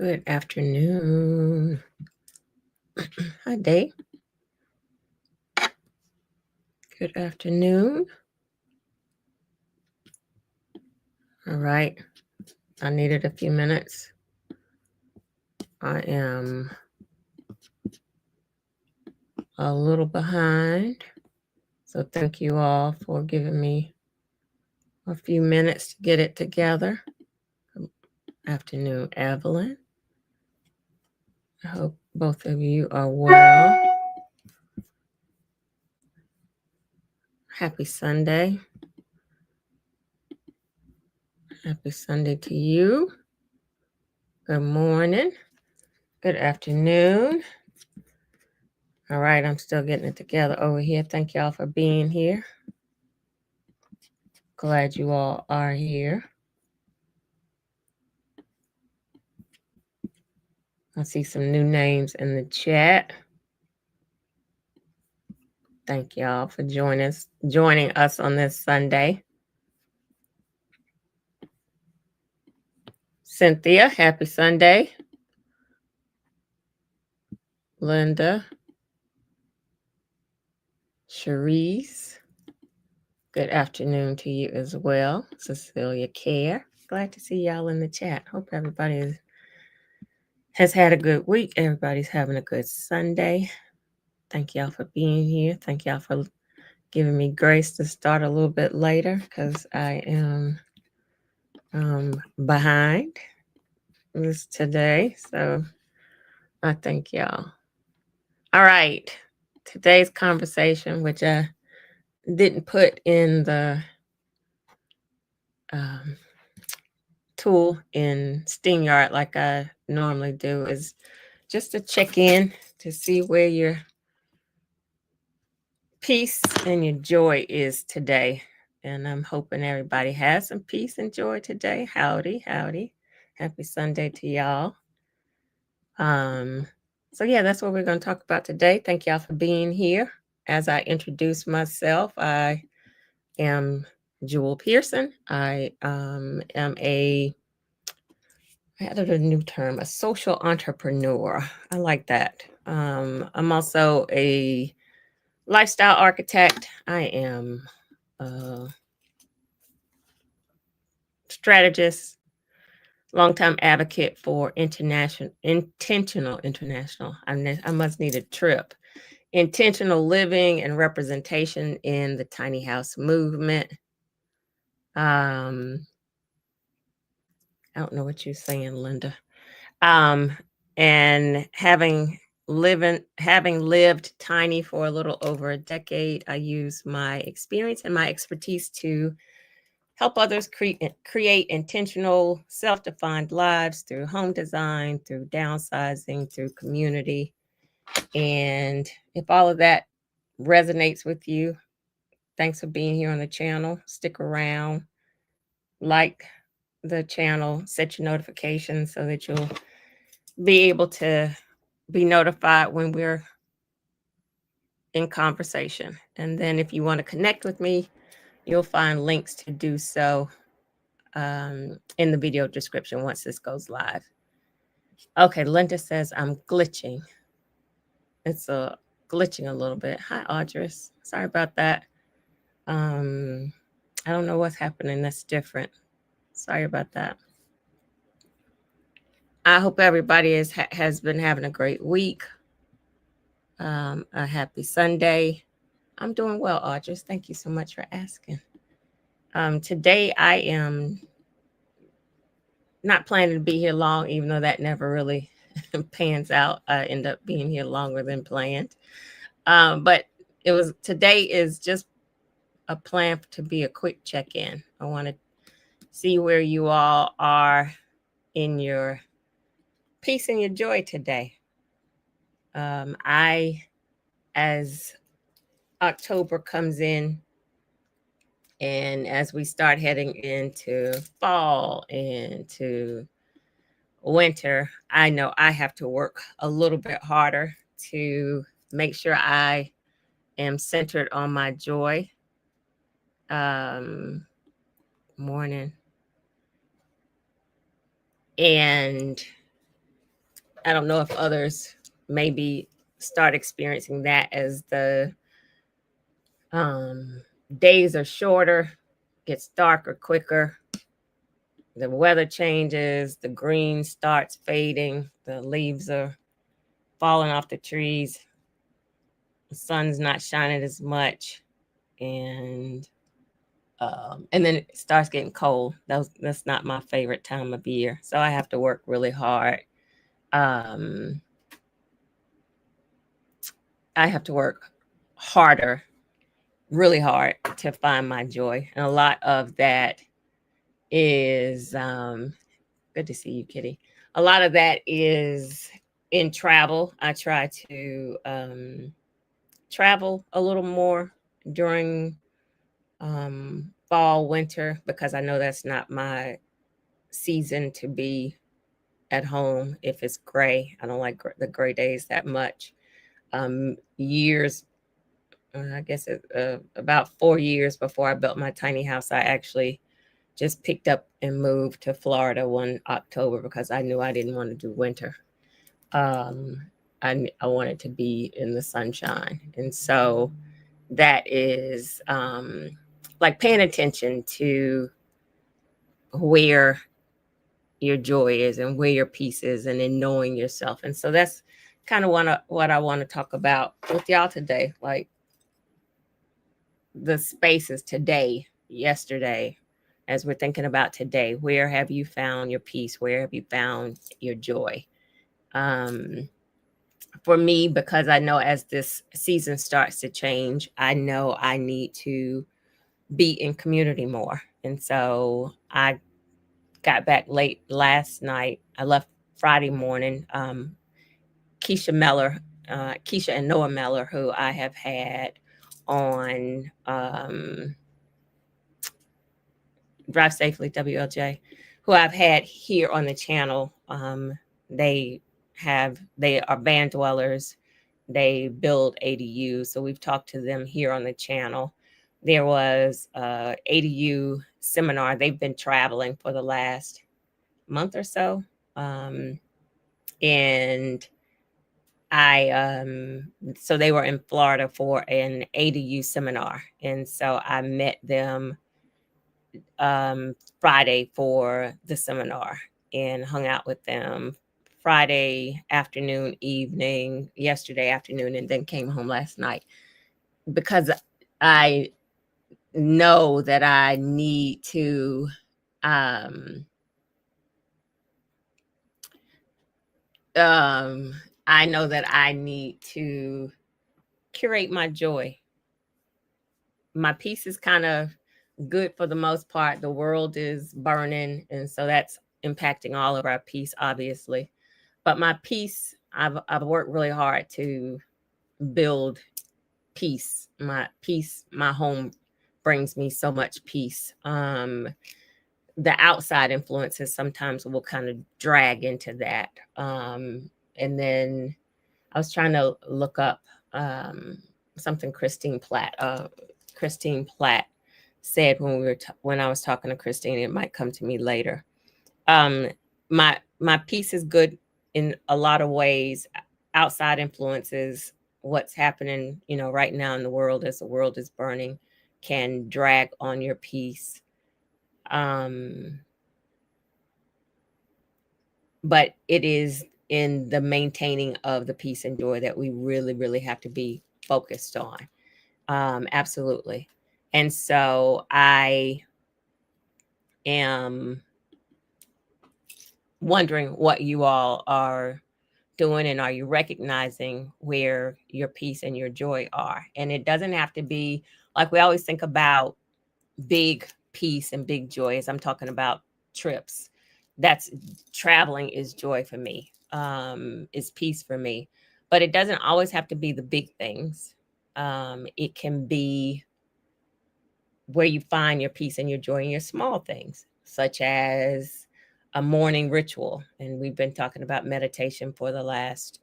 Good afternoon. Hi, Dave. Good afternoon. All right. I needed a few minutes. I am a little behind. So thank you all for giving me a few minutes to get it together. Good afternoon, Evelyn. I hope both of you are well. Happy Sunday. Happy Sunday to you. Good morning. Good afternoon. All right, I'm still getting it together over here. Thank y'all for being here. Glad you all are here. I see some new names in the chat. Thank y'all for joining us on this Sunday. Cynthia, happy Sunday. Linda, Cherise, good afternoon to you as well. Cecilia Care, glad to see y'all in the chat. Hope everybody has had a good week. Everybody's having a good Sunday. Thank y'all for being here. Thank y'all for giving me grace to start a little bit later because I am behind this today. So I thank y'all. All right. Today's conversation, which I didn't put in the tool in StreamYard like I normally do, is just to check in to see where your peace and your joy is today. And I'm hoping everybody has some peace and joy today. Howdy, howdy. Happy Sunday to y'all. So yeah, that's what we're going to talk about today. Thank y'all for being here. As I introduce myself, I am Jewel Pearson. I am I added a new term, a social entrepreneur. I like that. I'm also a lifestyle architect. I am a strategist, longtime advocate for intentional. I must need a trip. Intentional living and representation in the tiny house movement. I don't know what you're saying, Linda. And having lived tiny for a little over a decade, I use my experience and my expertise to help others create intentional, self-defined lives through home design, through downsizing, through community. And if all of that resonates with you, thanks for being here on the channel. Stick around, like the channel, set your notifications so that you'll be able to be notified when we're in conversation. And then if you want to connect with me, you'll find links to do so in the video description once this goes live. Okay, Linda says I'm glitching. It's glitching a little bit. Hi, Audris. Sorry about that. I don't know what's happening that's different. Sorry about that. I hope everybody has been having a great week. A happy Sunday. I'm doing well, Audris. Thank you so much for asking. Today I am not planning to be here long, even though that never really pans out. I end up being here longer than planned. But today is just a plan to be a quick check-in. I want to see where you all are in your peace and your joy today. As October comes in, and as we start heading into fall, into winter, I know I have to work a little bit harder to make sure I am centered on my joy. Morning. And I don't know if others maybe start experiencing that as the um, days are shorter, gets darker quicker, the weather changes, the green starts fading, the leaves are falling off the trees, the sun's not shining as much, and then it starts getting cold. That's not my favorite time of year, so I have to work really hard. Um, I have to work harder, really hard, to find my joy, and a lot of that is good to see you, Kitty. A lot of that is in travel. I try to travel a little more during fall, winter, because I know that's not my season to be at home if it's gray. I don't like the gray days that much. Years, I guess about 4 years before I built my tiny house, I actually just picked up and moved to Florida one October because I knew I didn't want to do winter. Um, I wanted to be in the sunshine. And so that is like paying attention to where your joy is and where your peace is, and in knowing yourself. And so that's kind of what I want to talk about with y'all today. Like the spaces today, yesterday, as we're thinking about today, where have you found your peace? Where have you found your joy? For me, because I know as this season starts to change, I know I need to be in community more. And so I got back late last night. I left Friday morning. Keisha and Noah Meller, who I have had on Drive Safely WLJ, who I've had here on the channel. They are band dwellers. They build ADUs, so we've talked to them here on the channel. There was a ADU seminar. They've been traveling for the last month or so, and so they were in Florida for an ADU seminar, and so I met them Friday for the seminar and hung out with them Friday afternoon, evening, yesterday afternoon, and then came home last night because I know that I need to I know that I need to curate my joy. My peace is kind of good for the most part. The world is burning, and so that's impacting all of our peace, obviously. But my peace, I've worked really hard to build peace. My home brings me so much peace. The outside influences sometimes will kind of drag into that. And then I was trying to look up something Christine Platt said when I was talking to Christine. It might come to me later. My peace is good in a lot of ways. Outside influences, what's happening, right now in the world as the world is burning, can drag on your peace. But it is in the maintaining of the peace and joy that we really, really have to be focused on. Absolutely. And so I am wondering what you all are doing, and are you recognizing where your peace and your joy are? And it doesn't have to be like we always think about big peace and big joy as I'm talking about trips. That's traveling is joy for me, is peace for me. But it doesn't always have to be the big things. It can be where you find your peace and your joy in your small things, such as a morning ritual. And we've been talking about meditation for the last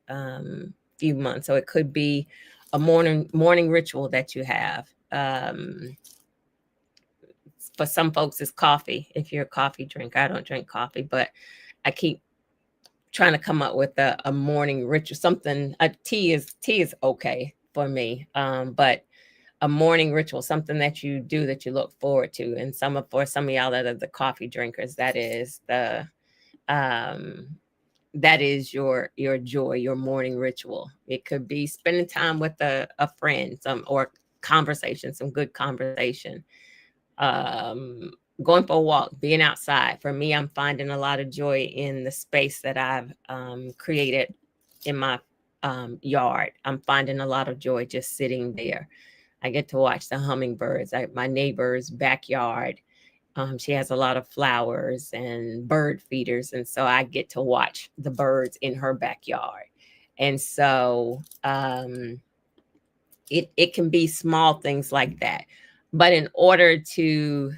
few months. So it could be a morning ritual that you have. For some folks, it's coffee. If you're a coffee drinker, I don't drink coffee, but I keep trying to come up with a morning ritual, something. Tea is okay for me, but a morning ritual, something that you do that you look forward to. And for some of y'all that are the coffee drinkers, um, that is your joy, your morning ritual. It could be spending time with a friend, or conversation, some good conversation. Going for a walk, being outside. For me, I'm finding a lot of joy in the space that I've created in my yard. I'm finding a lot of joy just sitting there. I get to watch the hummingbirds. My neighbor's backyard, she has a lot of flowers and bird feeders. And so I get to watch the birds in her backyard. And so it can be small things like that. But in order to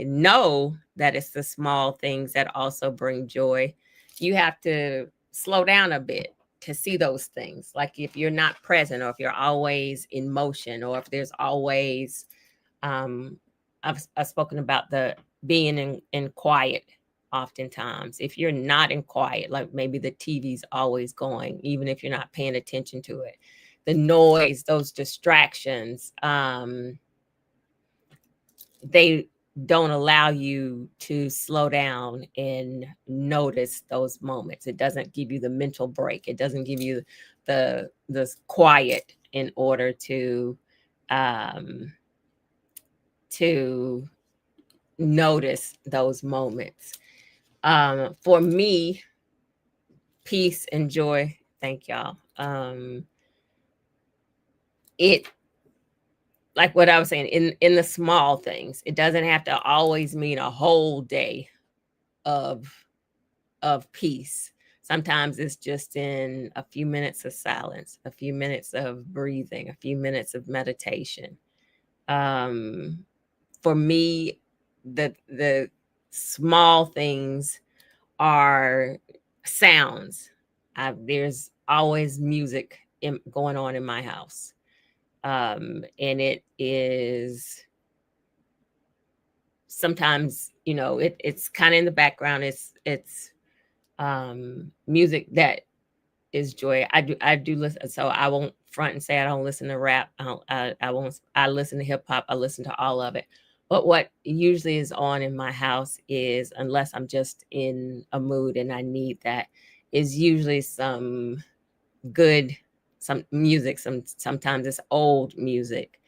know that it's the small things that also bring joy, you have to slow down a bit to see those things. Like if you're not present, or if you're always in motion, or if there's always, I've spoken about the being in quiet. Oftentimes, if you're not in quiet, like maybe the TV's always going, even if you're not paying attention to it, the noise, those distractions, they don't allow you to slow down and notice those moments. It doesn't give you the mental break. It doesn't give you the quiet in order to notice those moments. For me, peace and joy. Thank y'all. It, like what I was saying, in the small things. It doesn't have to always mean a whole day of peace. Sometimes it's just in a few minutes of silence, a few minutes of breathing, a few minutes of meditation. For me, the small things are sounds. There's always music going on in my house. And it is sometimes, it's kind of in the background. It's music that is joy. I do listen, so I won't front and say I don't listen to rap. I listen to hip hop. I listen to all of it. But what usually is on in my house is, unless I'm just in a mood and I need that, is usually some good, some music. Sometimes it's old music.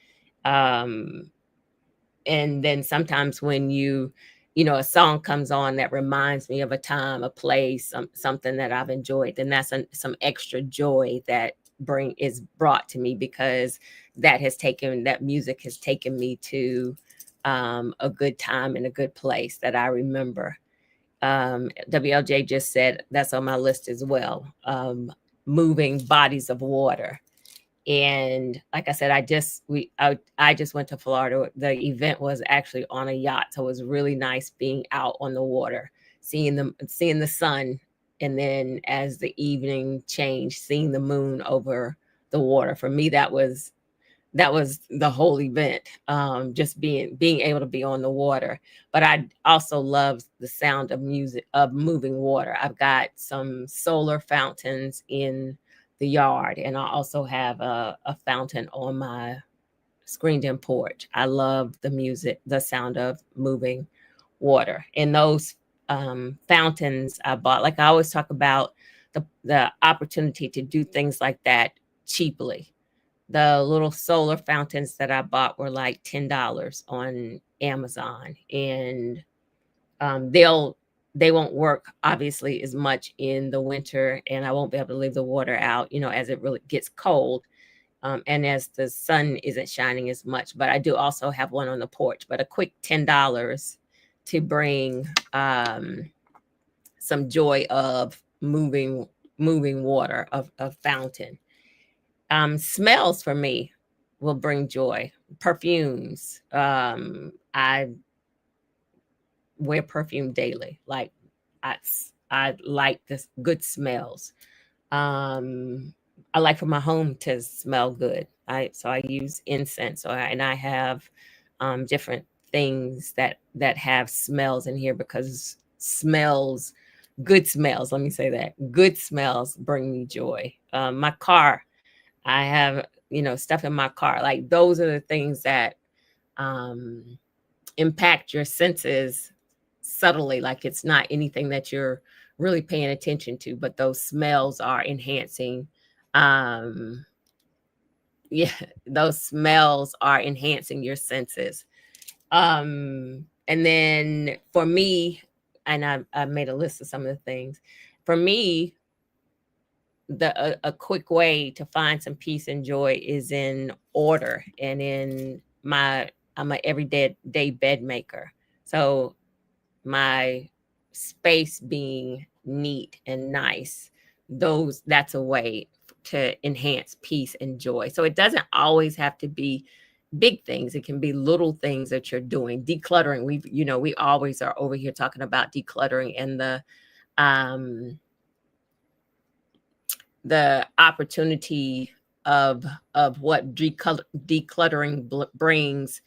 And then sometimes when a song comes on that reminds me of a time, a place, something that I've enjoyed, then that's some extra joy that is brought to me, because that music has taken me to a good time and a good place that I remember. WLJ just said that's on my list as well. Moving bodies of water. And like I said, I just went to Florida. The event was actually on a yacht, so it was really nice being out on the water, seeing the sun, and then as the evening changed, seeing the moon over the water. For me, that was the whole event. Just being able to be on the water. But I also love the sound of music, of moving water. I've got some solar fountains in the yard, and I also have a fountain on my screened-in porch. I love the music, the sound of moving water. And those fountains I bought, like I always talk about the opportunity to do things like that cheaply. The little solar fountains that I bought were like $10 on Amazon, and they won't work obviously as much in the winter, and I won't be able to leave the water out, as it really gets cold, and as the sun isn't shining as much. But I do also have one on the porch. But a quick $10 to bring some joy of moving water, of fountain. Smells for me will bring joy. Perfumes. I wear perfume daily. Like I like this good smells. I like for my home to smell good. So I use incense, and I have different things that have smells in here, because smells good smells. Let me say that. Good smells bring me joy. My car, I have, stuff in my car. Like those are the things that um, impact your senses subtly. Like it's not anything that you're really paying attention to, but those smells are enhancing. Um, yeah, those smells are enhancing your senses. And then for me, and I made a list of some of the things. For me, a quick way to find some peace and joy is in order and in I'm a everyday bed maker. So my space being neat and nice, that's a way to enhance peace and joy. So it doesn't always have to be big things. It can be little things that you're doing. Decluttering. We always are over here talking about decluttering and um the opportunity of what decluttering brings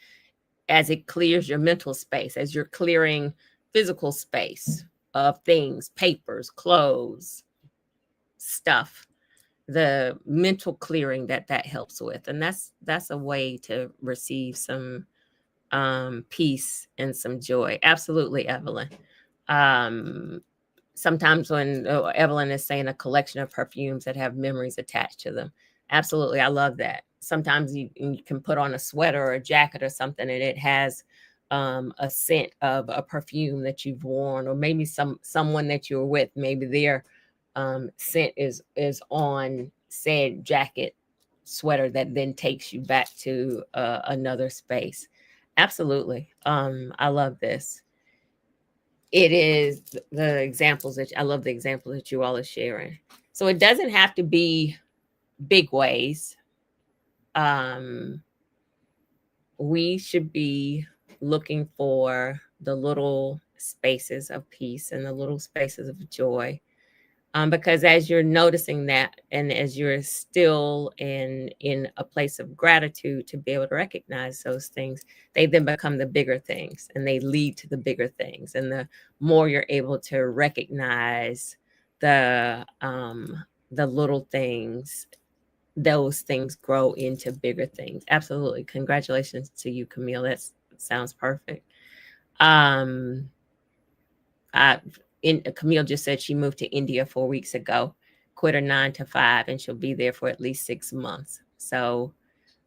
as it clears your mental space, as you're clearing physical space of things, papers, clothes, stuff, the mental clearing that helps with. And that's a way to receive some peace and some joy. Absolutely, Evelyn. Um, Sometimes when Evelyn is saying a collection of perfumes that have memories attached to them. Absolutely. I love that. Sometimes you can put on a sweater or a jacket or something and it has a scent of a perfume that you've worn, or maybe someone that you're with, maybe their scent is on said jacket, sweater, that then takes you back to another space. Absolutely. I love this. It is the examples that I love, the examples that you all are sharing. So it doesn't have to be big ways. We should be looking for the little spaces of peace and the little spaces of joy. Because as you're noticing that, and as you're still in a place of gratitude to be able to recognize those things, they then become the bigger things, and they lead to the bigger things. And the more you're able to recognize the little things, those things grow into bigger things. Absolutely. Congratulations to you, Camille. That sounds perfect. Um, Camille just said she moved to India 4 weeks ago, quit her 9 to 5, and she'll be there for at least 6 months. So,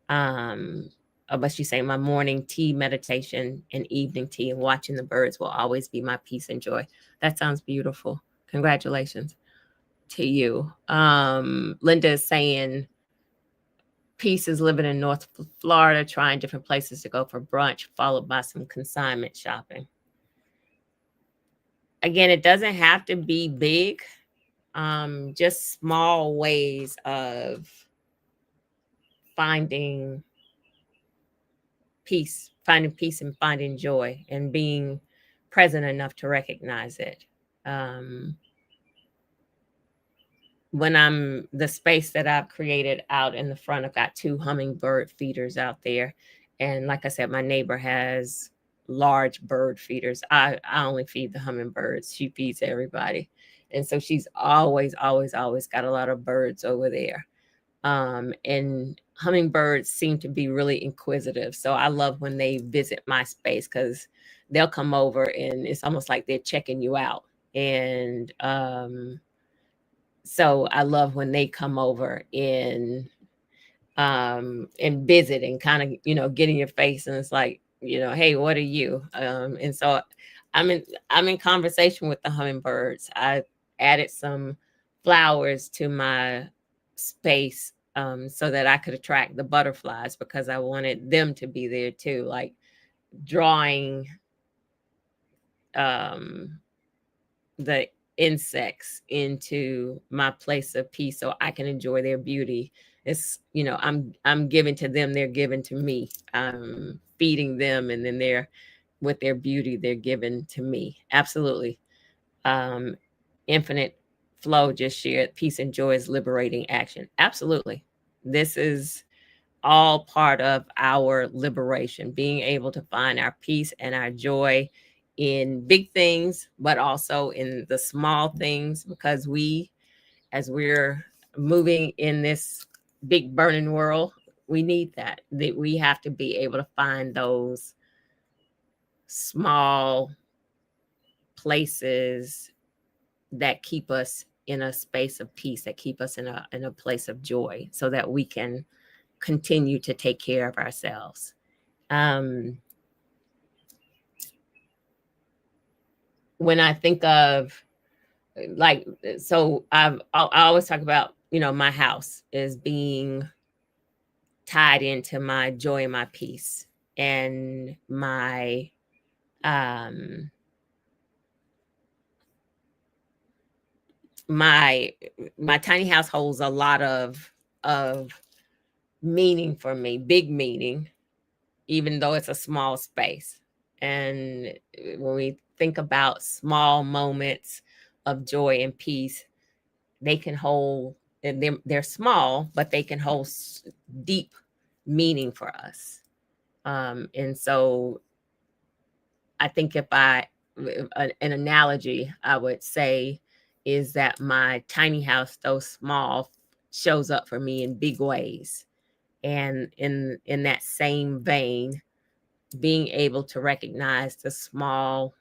but she's saying my morning tea meditation and evening tea and watching the birds will always be my peace and joy. That sounds beautiful. Congratulations to you. Linda is saying peace is living in North Florida, trying different places to go for brunch, followed by some consignment shopping. Again, it doesn't have to be big. Just small ways of finding peace and finding joy and being present enough to recognize it. When the space that I've created out in the front, I've got 2 hummingbird feeders out there. And like I said, my neighbor has large bird feeders. I only feed the hummingbirds. She feeds everybody. And so she's always got a lot of birds over there. And hummingbirds seem to be really inquisitive. So I love when they visit my space, because they'll come over and it's almost like they're checking you out. And so I love when they come over and visit and kind of, get in your face, and it's like, hey, what are you? And so I'm in conversation with the hummingbirds. I added some flowers to my space so that I could attract the butterflies, because I wanted them to be there too, like drawing the insects into my place of peace so I can enjoy their beauty. It's, I'm giving to them, they're giving to me. I'm feeding them, and then they're with their beauty, they're given to me. Absolutely. Infinite Flow just shared, peace and joy is liberating action. Absolutely. This is all part of our liberation, being able to find our peace and our joy in big things, but also in the small things, because as we're moving in this big burning world, we need that we have to be able to find those small places that keep us in a space of peace, that keep us in a place of joy, so that we can continue to take care of ourselves. When I think of, like, so I always talk about, my house is being tied into my joy and my peace, and um my my tiny house holds a lot of meaning for me, big meaning, even though it's a small space. And when we think about small moments of joy and peace, they can hold, and they're small, but they can hold deep meaning for us. And so I think if an analogy I would say is that my tiny house, though small, shows up for me in big ways. And in that same vein, being able to recognize the small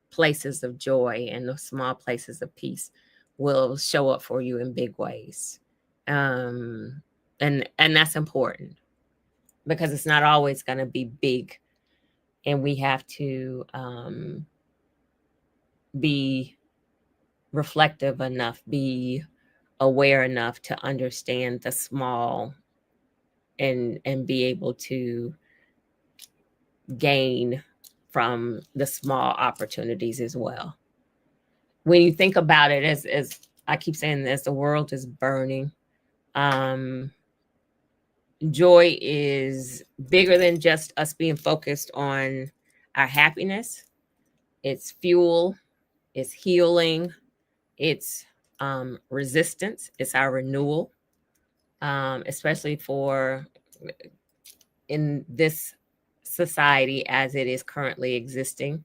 places of joy and the small places of peace will show up for you in big ways. And that's important, because it's not always going to be big, and we have to be reflective enough, be aware enough to understand the small, and be able to gain from the small opportunities as well. When you think about it, as I keep saying, as the world is burning, joy is bigger than just us being focused on our happiness. It's fuel, it's healing, it's resistance, it's our renewal, especially for in this society as it is currently existing.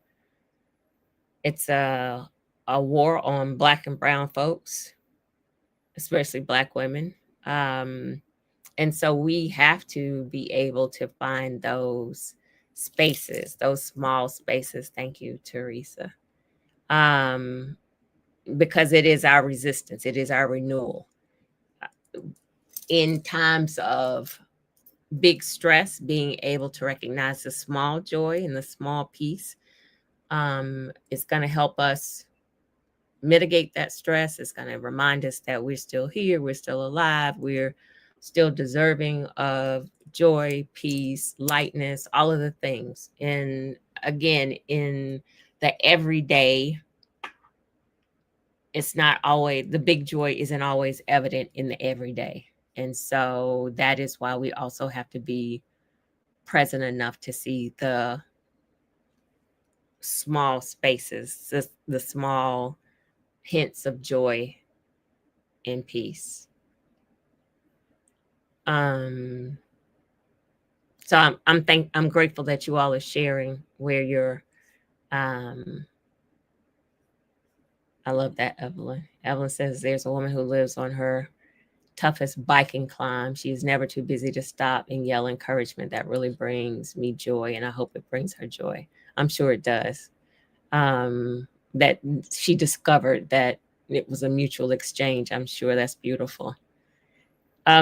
It's a war on Black and brown folks, especially Black women. And so we have to be able to find those spaces, those small spaces. Thank you, Teresa. Because it is our resistance, it is our renewal. In times of big stress, being able to recognize the small joy and the small peace is going to help us mitigate that stress. It's going to remind us that we're still here, we're still alive, we're still deserving of joy, peace, lightness, all of the things. And again, in the everyday, it's not always, the big joy isn't always evident in the everyday. And so that is why we also have to be present enough to see the small spaces, the small hints of joy and peace. So I'm grateful that you all are sharing where you're. I love that, Evelyn. Evelyn says there's a woman who lives on her toughest biking climb. She is never too busy to stop and yell encouragement. That really brings me joy, and I hope it brings her joy. I'm sure it does. That she discovered that it was a mutual exchange. I'm sure that's beautiful.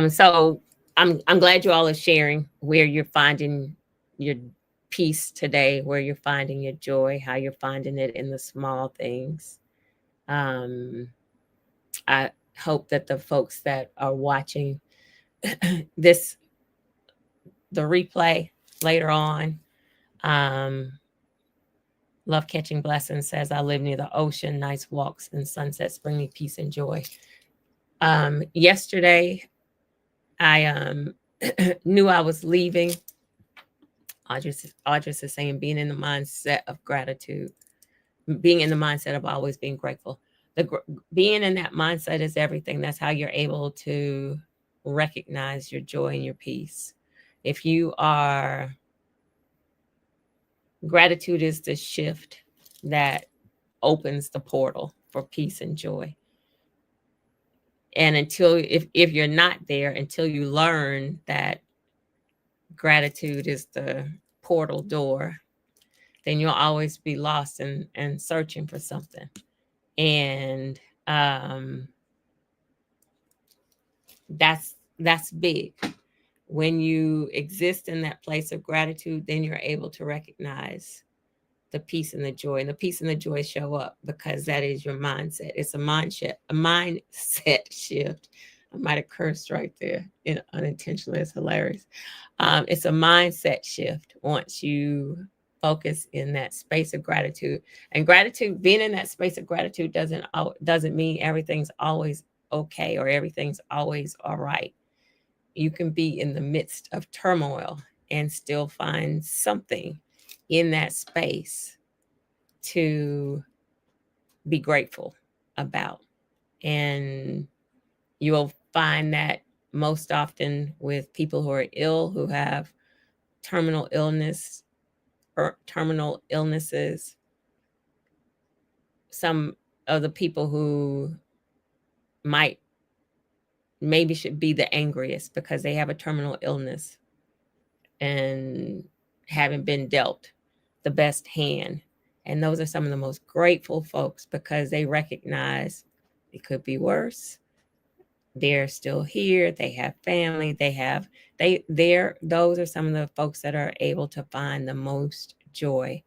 So I'm glad you all are sharing where you're finding your peace today, where you're finding your joy, how you're finding it in the small things. I hope that the folks that are watching the replay later on, Love Catching Blessings says, I live near the ocean, nice walks and sunsets bring me peace and joy. Yesterday, I knew I was leaving. Audrey is saying, being in the mindset of gratitude, being in the mindset of always being grateful. Being in that mindset is everything. That's how you're able to recognize your joy and your peace. If you are Gratitude is the shift that opens the portal for peace and joy. And until, if you're not there, until you learn that gratitude is the portal door, then you'll always be lost and searching for something. And that's big. When you exist in that place of gratitude, then you're able to recognize the peace and the joy. And the peace and the joy show up because that is your mindset. It's a mindset shift. I might have cursed right there unintentionally. It's hilarious. It's a mindset shift once you focus in that space of gratitude. And gratitude, being in that space of gratitude doesn't mean everything's always okay or everything's always all right. You can be in the midst of turmoil and still find something in that space to be grateful about. And you'll find that most often with people who are ill, who have terminal illness or terminal illnesses. Some of the people who maybe should be the angriest because they have a terminal illness and haven't been dealt the best hand. And those are some of the most grateful folks because they recognize it could be worse. They're still here. They have family. Those are some of the folks that are able to find the most joy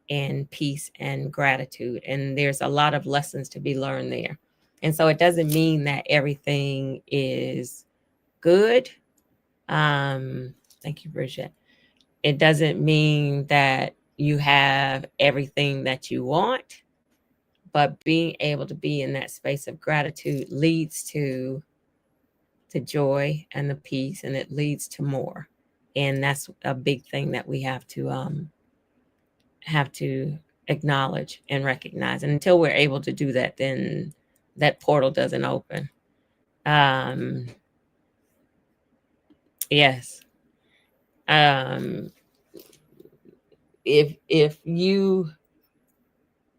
and peace and gratitude. And there's a lot of lessons to be learned there. And so it doesn't mean that everything is good. Thank you, Bridget. It doesn't mean that you have everything that you want, but being able to be in that space of gratitude leads to the joy and the peace, and it leads to more. And that's a big thing that we have to acknowledge and recognize. And until we're able to do that, then that portal doesn't open. Yes. If you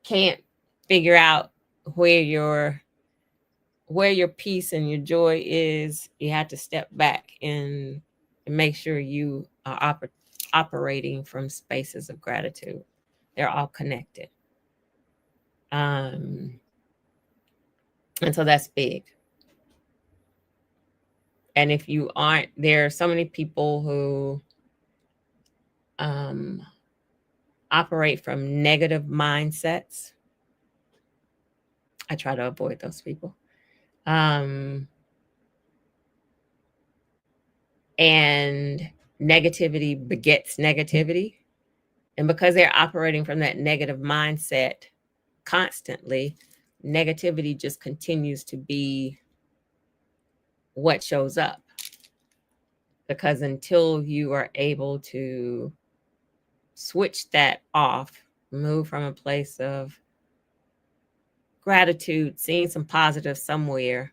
can't figure out where your peace and your joy is, you have to step back and make sure you are operating from spaces of gratitude. They're all connected. And so that's big. And if you aren't, there are so many people who operate from negative mindsets. I try to avoid those people. And negativity begets negativity. And because they're operating from that negative mindset constantly, negativity just continues to be what shows up. Because until you are able to switch that off, move from a place of gratitude, seeing some positive somewhere,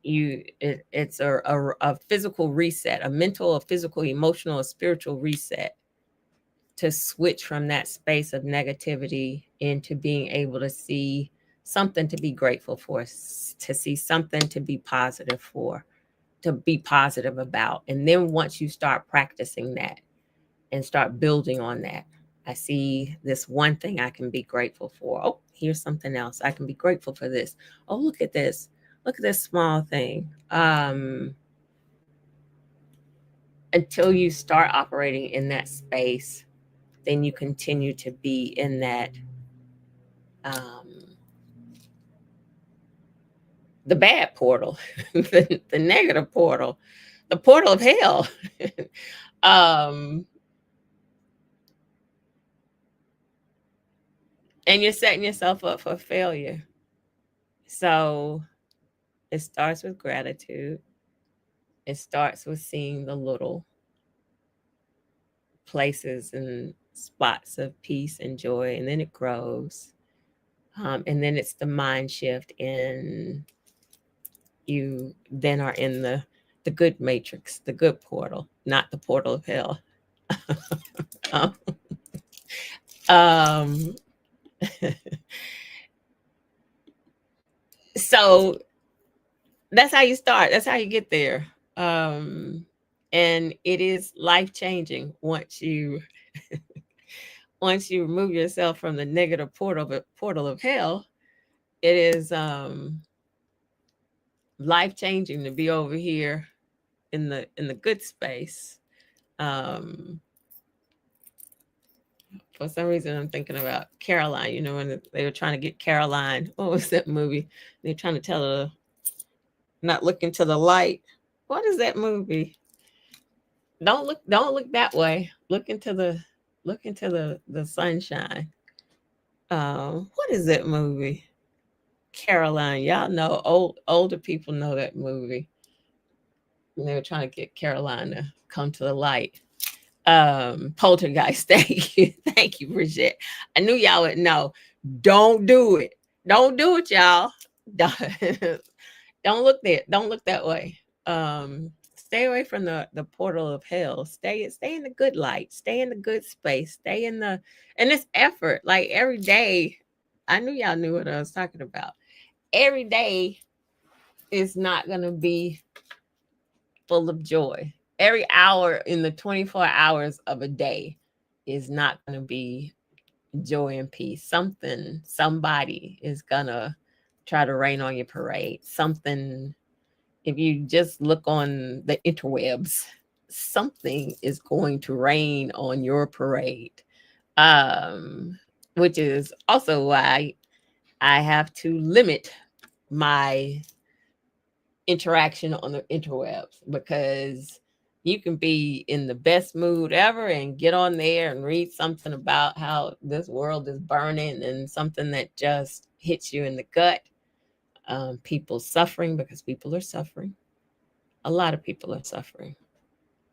it's a physical reset, a mental, a physical, emotional, a spiritual reset to switch from that space of negativity into being able to see something to be grateful for, to see something to be positive for, to be positive about. And then once you start practicing that and start building on that, I see this one thing I can be grateful for. Oh, here's something else. I can be grateful for this. Oh, look at this. Look at this small thing. Until you start operating in that space, then you continue to be in that the bad portal, the negative portal, the portal of hell. And you're setting yourself up for failure. So it starts with gratitude. It starts with seeing the little places and spots of peace and joy, and then it grows. And then it's the mind shift, and you then are in the good matrix, the good portal, not the portal of hell. um, so that's how you start. That's how you get there. And it is life changing once you remove yourself from the negative portal of hell. It is life changing to be over here in the good space. Um, for some reason, I'm thinking about Caroline. You know, when they were trying to get Caroline. What was that movie? They're trying to tell her not look into the light. What is that movie? Don't look that way. Look into the sunshine. What is that movie? Caroline. Y'all know, older people know that movie. And they were trying to get Caroline to come to the light. Poltergeist. Thank you, Bridget. I knew y'all would know. Don't do it. Don't do it, y'all. Don't look there. Don't look that way. Stay away from the portal of hell. Stay in the good light. Stay in the good space. Stay in the and this effort. Like every day, I knew y'all knew what I was talking about. Every day is not gonna be full of joy. Every hour in the 24 hours of a day is not gonna be joy and peace. Somebody is gonna try to rain on your parade. Something, if you just look on the interwebs, something is going to rain on your parade. Which is also why I have to limit my interaction on the interwebs, because you can be in the best mood ever and get on there and read something about how this world is burning and something that just hits you in the gut. People suffering because people are suffering. A lot of people are suffering.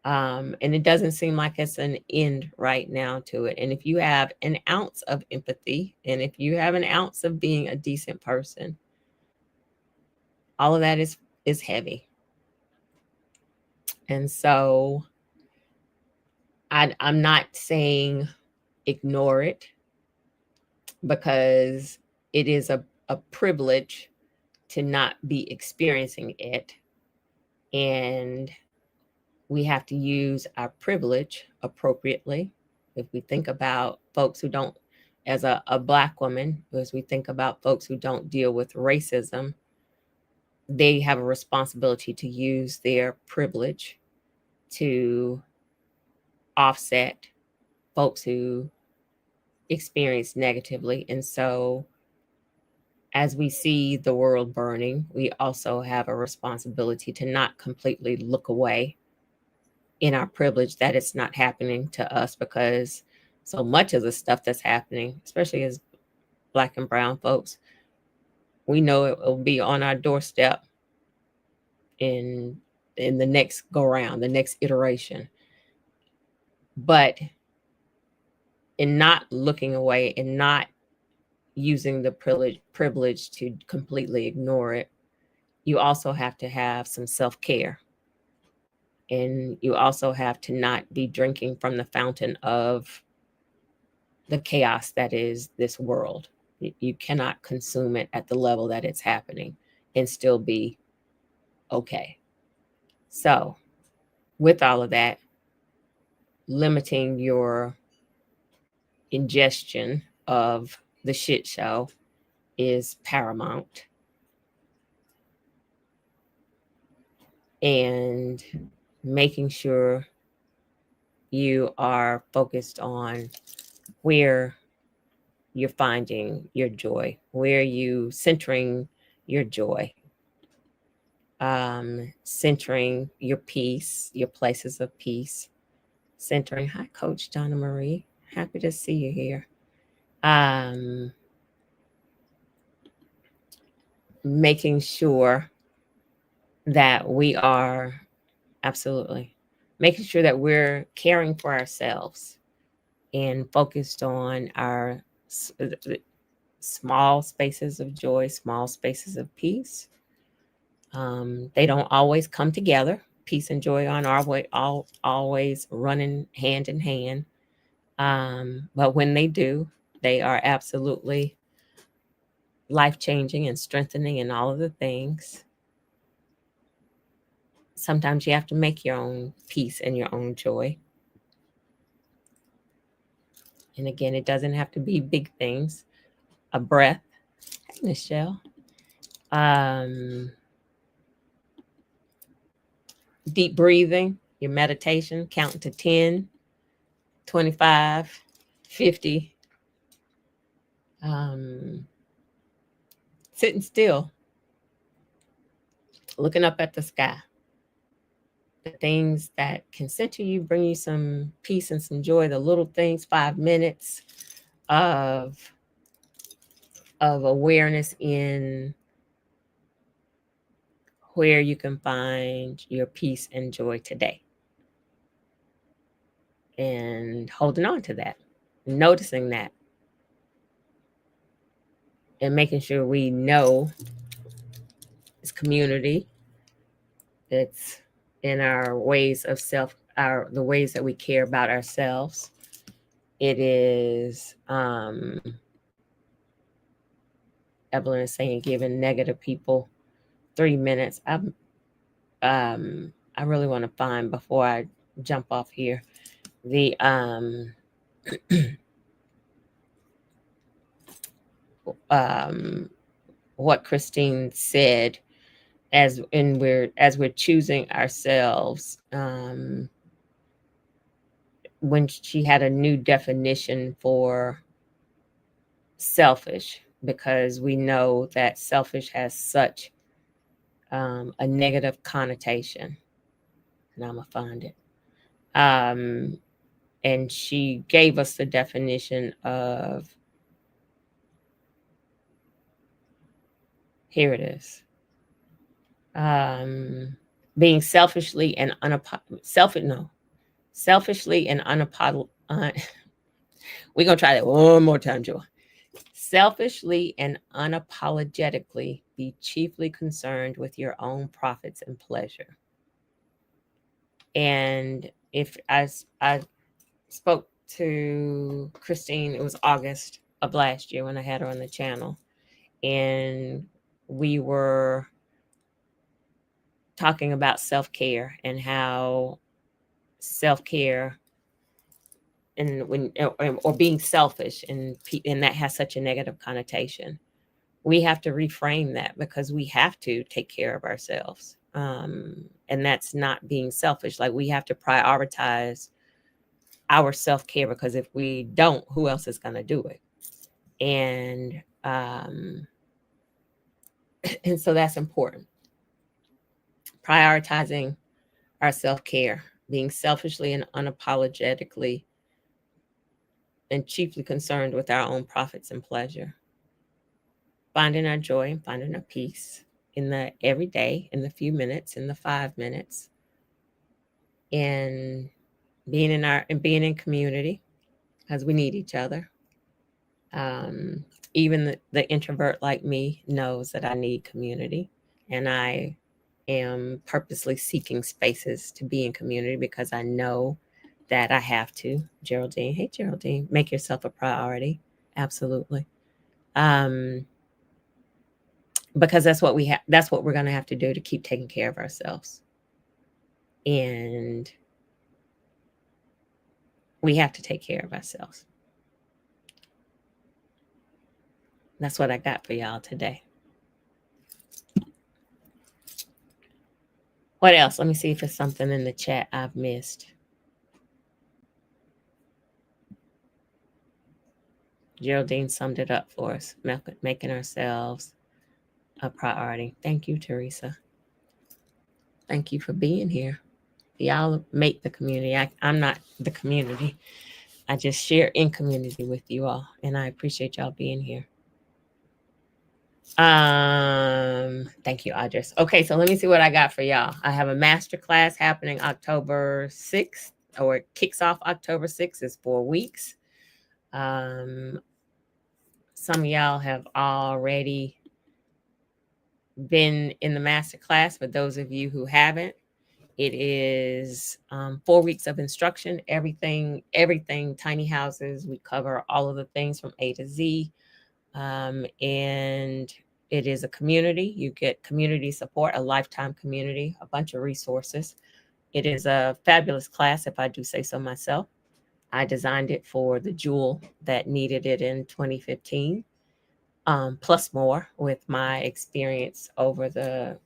And it doesn't seem like it's an end right now to it. And if you have an ounce of empathy, and if you have an ounce of being a decent person, all of that is heavy. And so I'm not saying ignore it, because it is a privilege to not be experiencing it. And we have to use our privilege appropriately. If we think about folks who don't, as a Black woman, as we think about folks who don't deal with racism, they have a responsibility to use their privilege to offset folks who experience negatively. And so as we see the world burning, we also have a responsibility to not completely look away in our privilege that it's not happening to us, because so much of the stuff that's happening, especially as Black and brown folks, we know it will be on our doorstep in the next go round, the next iteration. But in not looking away and not using the privilege to completely ignore it, you also have to have some self-care. And you also have to not be drinking from the fountain of the chaos that is this world. You cannot consume it at the level that it's happening and still be okay. So, with all of that, limiting your ingestion of the shit show is paramount. And making sure you are focused on where you're finding your joy, where you centering your joy, centering your peace, your places of peace, centering. Hi, Coach Donna Marie. Happy to see you here. Making sure that we are absolutely making sure that we're caring for ourselves and focused on our small spaces of joy, small spaces of peace. They don't always come together. Peace and joy on our way, always running hand in hand. But when they do, they are absolutely life-changing and strengthening and all of the things. Sometimes you have to make your own peace and your own joy. And again, it doesn't have to be big things. A breath. Hey, Michelle. Deep breathing, your meditation, counting to 10, 25, 50. Sitting still, looking up at the sky. The things that can center you, bring you some peace and some joy, the little things, 5 minutes of awareness in where you can find your peace and joy today. And holding on to that, noticing that, and making sure we know it's community. It's in our ways of the ways that we care about ourselves. It is, Evelyn is saying, giving negative people 3 minutes. I really want to find, before I jump off here, the what Christine said as we're choosing ourselves, when she had a new definition for selfish, because we know that selfish has such a negative connotation. And I'm gonna find it. And she gave us the definition of, here it is. Being selfishly and selfishly and we're gonna try that one more time, Joy. Selfishly and unapologetically be chiefly concerned with your own profits and pleasure. And if I spoke to Christine, it was August of last year when I had her on the channel, and we were talking about self-care and how self-care and when or being selfish, and that has such a negative connotation. We have to reframe that, because we have to take care of ourselves, and that's not being selfish. Like, we have to prioritize our self-care, because if we don't, who else is going to do it? And and so that's important. Prioritizing our self-care, being selfishly and unapologetically and chiefly concerned with our own profits and pleasure. Finding our joy and finding our peace in the everyday, in the few minutes, in the 5 minutes, and being in community, because we need each other. Even the introvert like me knows that I need community, and I am purposely seeking spaces to be in community, because I know that I have to. Geraldine, hey Geraldine, make yourself a priority. Absolutely. Because that's what we're going to have to do to keep taking care of ourselves. And we have to take care of ourselves. That's what I got for y'all today. What else? Let me see if there's something in the chat I've missed. Geraldine summed it up for us, making ourselves a priority. Thank you, Teresa. Thank you for being here. Y'all make the community. I'm not the community. I just share in community with you all, and I appreciate y'all being here. Thank you, Audrey. Okay, so let me see what I got for y'all. I have a master class happening October 6th, or it kicks off October 6th. It's 4 weeks. Some of y'all have already been in the master class. For those of you who haven't, It is 4 weeks of instruction, everything tiny houses. We cover all of the things from A to Z. And it is a community. You get community support, a lifetime community, a bunch of resources. It is a fabulous class, if I do say so myself. I designed it for the jewel that needed it in 2015, plus more with my experience over the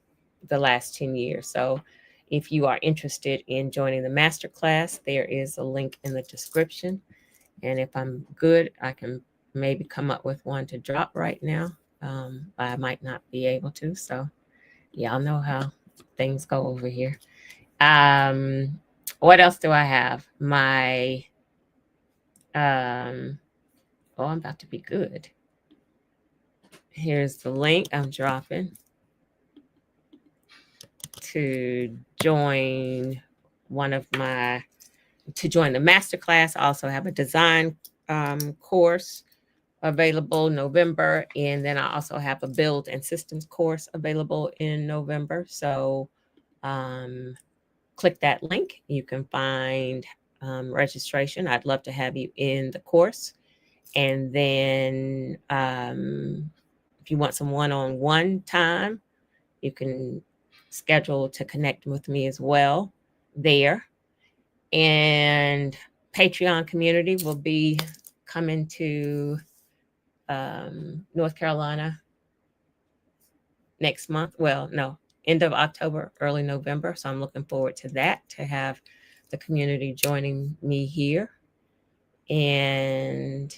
last 10 years. So if you are interested in joining the masterclass, there is a link in the description. And if I'm good, I can maybe come up with one to drop right now. I might not be able to. So y'all know how things go over here. What else do I have? My, I'm about to be good. Here's the link I'm dropping to join join the masterclass. I also have a design course available November. And then I also have a build and systems course available in November. So click that link. You can find registration. I'd love to have you in the course. And then if you want some one-on-one time, you can schedule to connect with me as well there. And Patreon community will be coming to North Carolina next month. Well, no, end of October, early November. So I'm looking forward to that, to have the community joining me here. And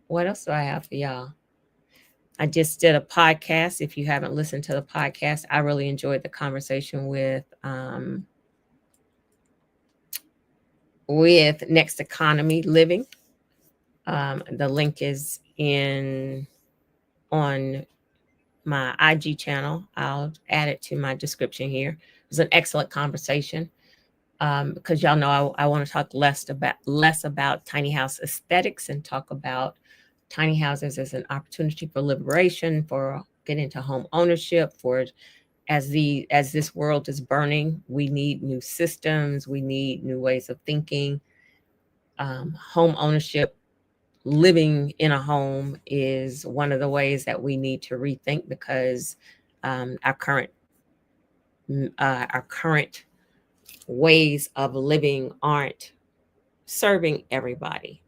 what else do I have for y'all? I just did a podcast. If you haven't listened to the podcast, I really enjoyed the conversation with Next Economy Living. The link is on my IG channel. I'll add it to my description here. It was an excellent conversation because y'all know I want to talk less about tiny house aesthetics and talk about tiny houses as an opportunity for liberation, for getting into home ownership, for as this world is burning, we need new systems, we need new ways of thinking. Home ownership, living in a home is one of the ways that we need to rethink because our current ways of living aren't serving everybody.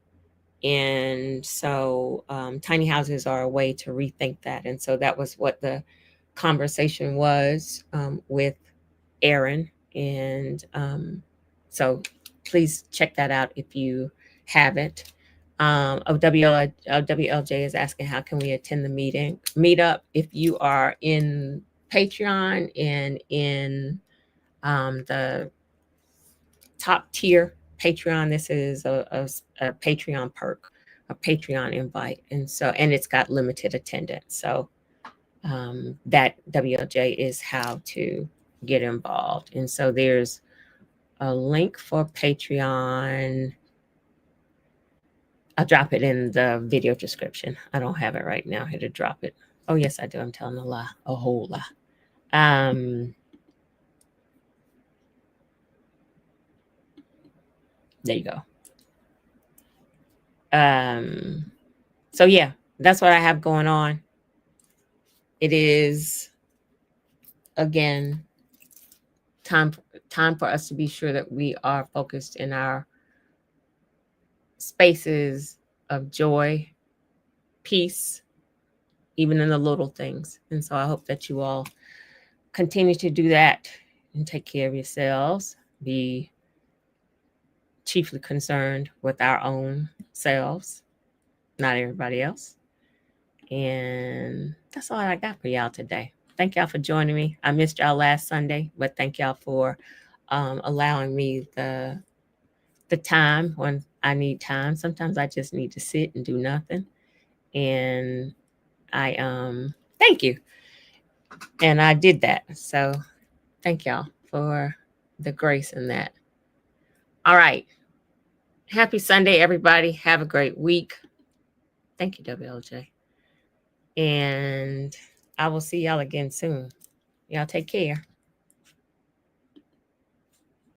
And so tiny houses are a way to rethink that. And so that was what the conversation was with Aaron. And so please check that out if you haven't. WLJ is asking, how can we attend the meetup? If you are in Patreon and in the top tier Patreon, this is a Patreon perk, a Patreon invite. And it's got limited attendance. So that WLJ is how to get involved. And so there's a link for Patreon. I'll drop it in the video description. I don't have it right now here to drop it. Oh, yes, I do. I'm telling a lie, a whole lie. There you go. So yeah, that's what I have going on. It is, again, time for us to be sure that we are focused in our spaces of joy, peace, even in the little things. And so I hope that you all continue to do that and take care of yourselves. Be chiefly concerned with our own selves, not everybody else. And that's all I got for y'all today. Thank y'all for joining me. I missed y'all last Sunday, but thank y'all for allowing me the time when I need time. Sometimes I just need to sit and do nothing. And I thank you. And I did that. So thank y'all for the grace in that. All right. Happy Sunday, everybody. Have a great week. Thank you, WLJ. And I will see y'all again soon. Y'all take care.